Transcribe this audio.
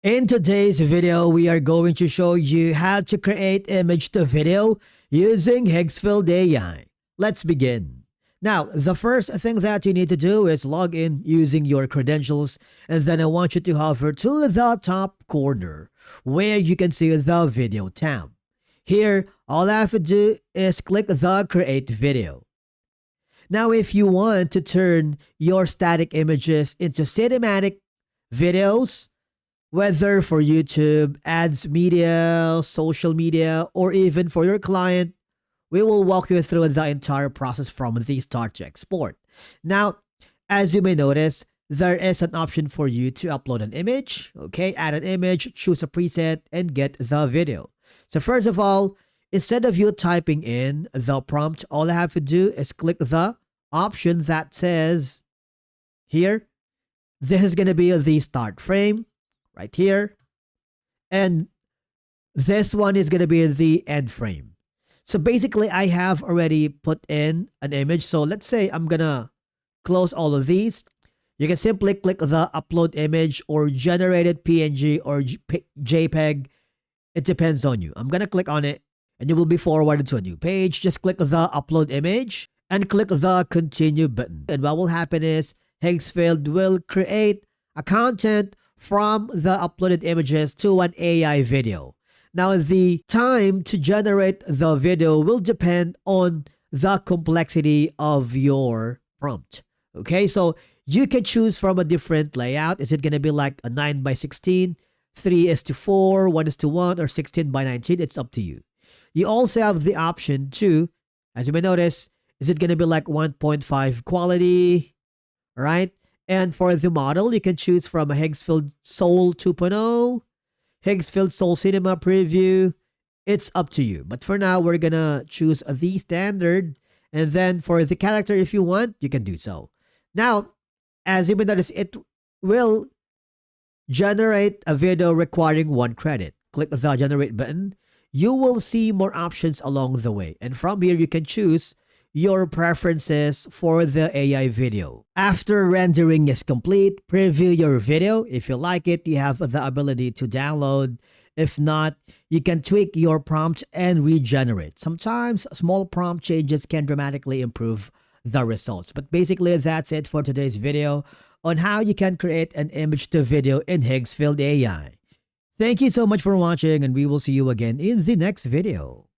In today's video, we are going to show you how to create image to video using Higgsfield AI. Let's begin. Now, the first thing that you need to do is log in using your credentials, and then I want you to hover to the top corner where you can see the video tab. Here, all I have to do is click the create video. Now, if you want to turn your static images into cinematic videos, whether for YouTube, ads media, social media, or even for your client, we will walk you through the entire process from the start to export. Now, as you may notice, there is an option for you to upload an image, okay? Add an image, choose a preset, and get the video. So first of all, instead of you typing in the prompt, all I have to do is click the option that says here, this is going to be the start frame right here. And this one is going to be the end frame. So basically, I have already put in an image. So let's say I'm going to close all of these. You can simply click the upload image or generated PNG or JPEG. It depends on you. I'm going to click on it and you will be forwarded to a new page. Just click the upload image and click the continue button. And what will happen is Higgsfield will create a content from the uploaded images to an AI video. Now, the time to generate the video will depend on the complexity of your prompt. Okay, so you can choose from a different layout. Is it going to be like a 9:16, 3:4, 1:1, or 16:19? It's up to you. You also have the option to, as you may notice, is it going to be like 1.5 quality, right? And for the model, you can choose from a Higgsfield Soul 2.0, Higgsfield Soul Cinema Preview. It's up to you. But for now, we're going to choose the standard. And then for the character, if you want, you can do so. Now, as you may notice, it will generate a video requiring 1 credit. Click the generate button. You will see more options along the way. And from here, you can choose your preferences for the AI video. After rendering is complete, preview your video. If you like it, you have the ability to download. If not, you can tweak your prompt and regenerate. Sometimes small prompt changes can dramatically improve the results. But basically, that's it for today's video on how you can create an image to video in Higgsfield AI. Thank you so much for watching, and we will see you again in the next video.